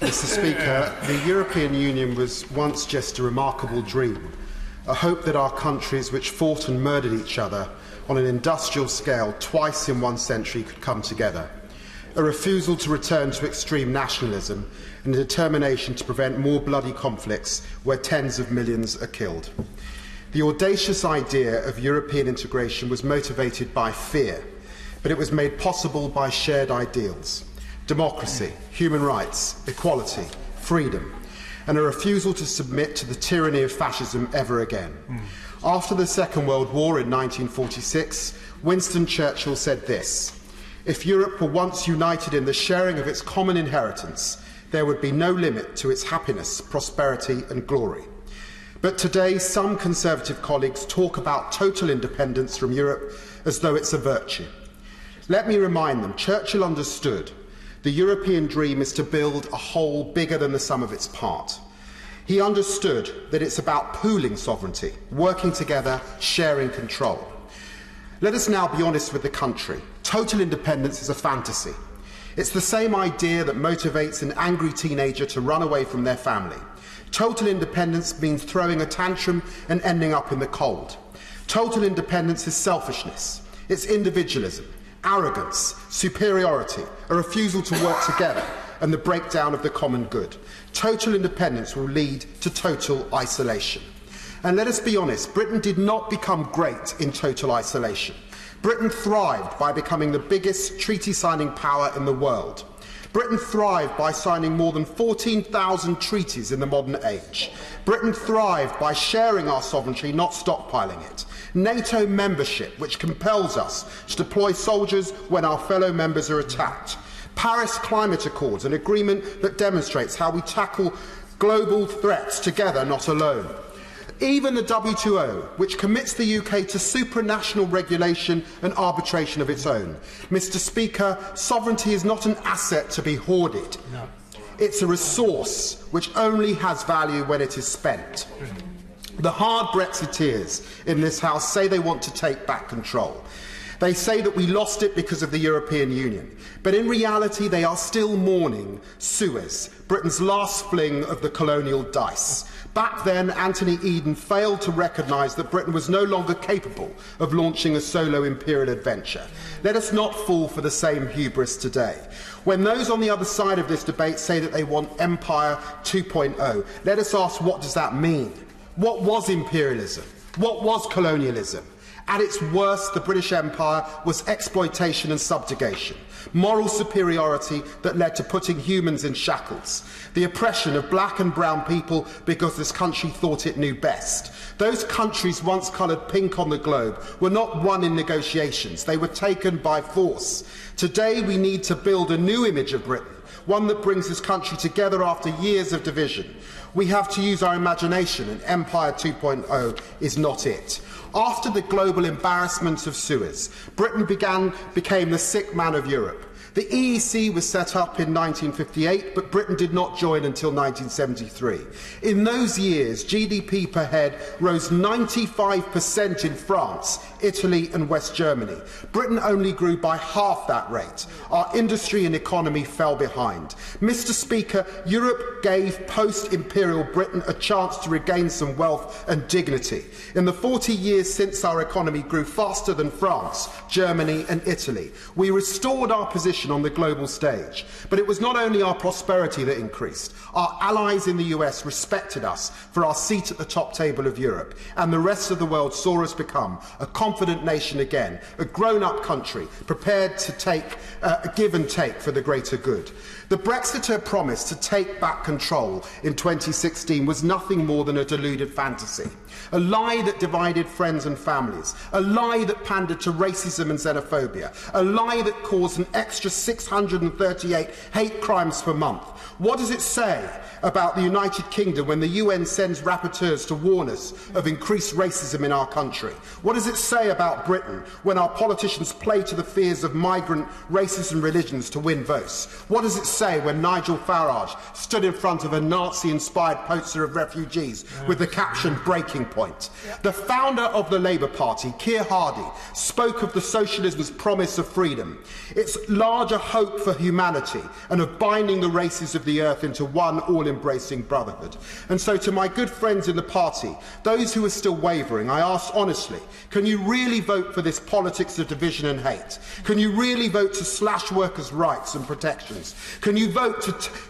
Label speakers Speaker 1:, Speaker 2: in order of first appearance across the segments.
Speaker 1: Mr. Speaker, the European Union was once just a remarkable dream, a hope that our countries which fought and murdered each other on an industrial scale twice in 1 century could come together, a refusal to return to extreme nationalism and a determination to prevent more bloody conflicts where tens of millions are killed. The audacious idea of European integration was motivated by fear, but it was made possible by shared ideals: democracy, human rights, equality, freedom, and a refusal to submit to the tyranny of fascism ever again. After the Second World War in 1946, Winston Churchill said this: "If Europe were once united in the sharing of its common inheritance, there would be no limit to its happiness, prosperity and glory." But today, some Conservative colleagues talk about total independence from Europe as though it's a virtue. Let me remind them, Churchill understood the European dream is to build a whole bigger than the sum of its parts. He understood that it's about pooling sovereignty, working together, sharing control. Let us now be honest with the country. Total independence is a fantasy. It's the same idea that motivates an angry teenager to run away from their family. Total independence means throwing a tantrum and ending up in the cold. Total independence is selfishness. It's individualism, arrogance, superiority, a refusal to work together, and the breakdown of the common good. Total independence will lead to total isolation. And let us be honest, Britain did not become great in total isolation. Britain thrived by becoming the biggest treaty-signing power in the world. Britain thrived by signing more than 14,000 treaties in the modern age. Britain thrived by sharing our sovereignty, not stockpiling it. NATO membership, which compels us to deploy soldiers when our fellow members are attacked. Paris Climate Accords, an agreement that demonstrates how we tackle global threats together, not alone. Even the WTO, which commits the UK to supranational regulation and arbitration of its own. Mr. Speaker, sovereignty is not an asset to be hoarded. No. It's a resource which only has value when it is spent. The hard Brexiteers in this House say they want to take back control. They say that we lost it because of the European Union. But in reality, they are still mourning Suez, Britain's last fling of the colonial dice. Back then, Anthony Eden failed to recognise that Britain was no longer capable of launching a solo imperial adventure. Let us not fall for the same hubris today. When those on the other side of this debate say that they want Empire 2.0, let us ask, what does that mean? What was imperialism? What was colonialism? At its worst, the British Empire was exploitation and subjugation, moral superiority that led to putting humans in shackles, the oppression of black and brown people because this country thought it knew best. Those countries once coloured pink on the globe were not won in negotiations, they were taken by force. Today we need to build a new image of Britain, one that brings this country together after years of division. We have to use our imagination, and Empire 2.0 is not it. After the global embarrassment of Suez, Britain became the sick man of Europe. The EEC was set up in 1958, but Britain did not join until 1973. In those years, GDP per head rose 95% in France, Italy and West Germany. Britain only grew by half that rate. Our industry and economy fell behind. Mr. Speaker, Europe gave post-imperial Britain a chance to regain some wealth and dignity. In the 40 years since our economy grew faster than France, Germany and Italy, we restored our position on the global stage. But it was not only our prosperity that increased. Our allies in the US respected us for our seat at the top table of Europe, and the rest of the world saw us become a confident nation again, a grown-up country prepared to take a give and take for the greater good. The Brexiteer promise to take back control in 2016 was nothing more than a deluded fantasy, a lie that divided friends and families, a lie that pandered to racism and xenophobia, a lie that caused an extra 638 hate crimes per month. What does it say about the United Kingdom when the UN sends rapporteurs to warn us of increased racism in our country? What does it say about Britain when our politicians play to the fears of migrant, racist and religions to win votes? What does it say when Nigel Farage stood in front of a Nazi-inspired poster of refugees with the caption "Breaking Point"? The founder of the Labour Party, Keir Hardie, spoke of the socialism's promise of freedom, its larger hope for humanity and of binding the races of of the earth into one all-embracing brotherhood. And so to my good friends in the party, those who are still wavering, I ask honestly, can you really vote for this politics of division and hate? Can you really vote to slash workers' rights and protections? Can you vote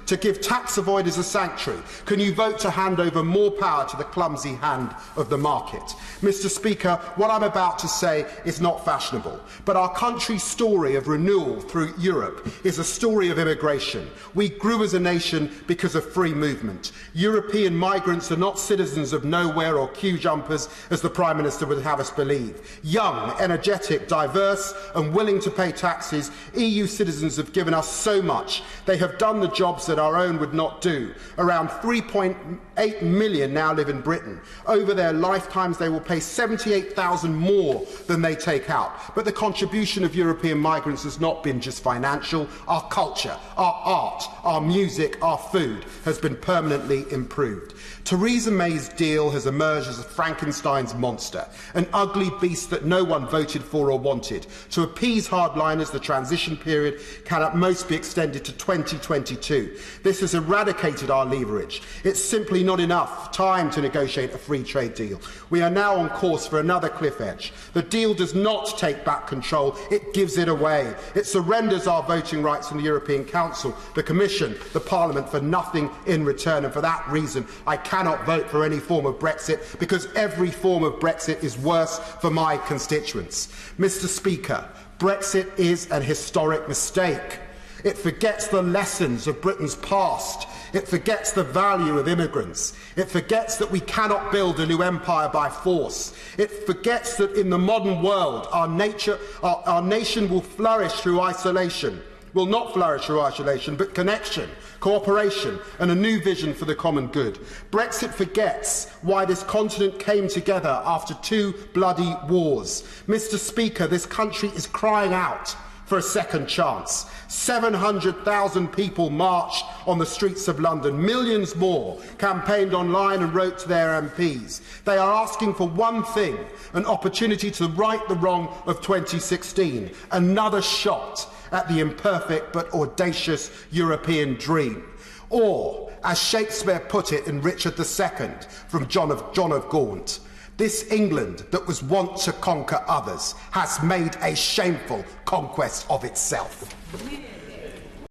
Speaker 1: to give tax avoiders a sanctuary? Can you vote to hand over more power to the clumsy hand of the market? Mr. Speaker, what I'm about to say is not fashionable, but our country's story of renewal through Europe is a story of immigration. We grew as a nation because of free movement. European migrants are not citizens of nowhere or queue jumpers, as the Prime Minister would have us believe. Young, energetic, diverse and willing to pay taxes, EU citizens have given us so much. They have done the jobs that our own would not do. Around 3.8 million now live in Britain. Over their lifetimes they will pay 78,000 more than they take out. But the contribution of European migrants has not been just financial. Our culture, our art, our music, our food has been permanently improved. Theresa May's deal has emerged as a Frankenstein's monster, an ugly beast that no one voted for or wanted. To appease hardliners, the transition period can at most be extended to 2022. This has eradicated our leverage. It's simply not enough time to negotiate a free trade deal. We are now on course for another cliff edge. The deal does not take back control, it gives it away. It surrenders our voting rights in the European Council, the Commission, the Parliament for nothing in return, and for that reason I cannot vote for any form of Brexit, because every form of Brexit is worse for my constituents. Mr. Speaker, Brexit is an historic mistake. It forgets the lessons of Britain's past. It forgets the value of immigrants. It forgets that we cannot build a new empire by force. It forgets that in the modern world our nation will flourish through isolation. Will not flourish through isolation, but connection, cooperation and a new vision for the common good. Brexit forgets why this continent came together after 2 bloody wars. Mr. Speaker, this country is crying out for a second chance. 700,000 people marched on the streets of London. Millions more campaigned online and wrote to their MPs. They are asking for one thing, an opportunity to right the wrong of 2016, another shot at the imperfect but audacious European dream. Or, as Shakespeare put it in Richard II from John of Gaunt, this England that was wont to conquer others has made a shameful conquest of itself.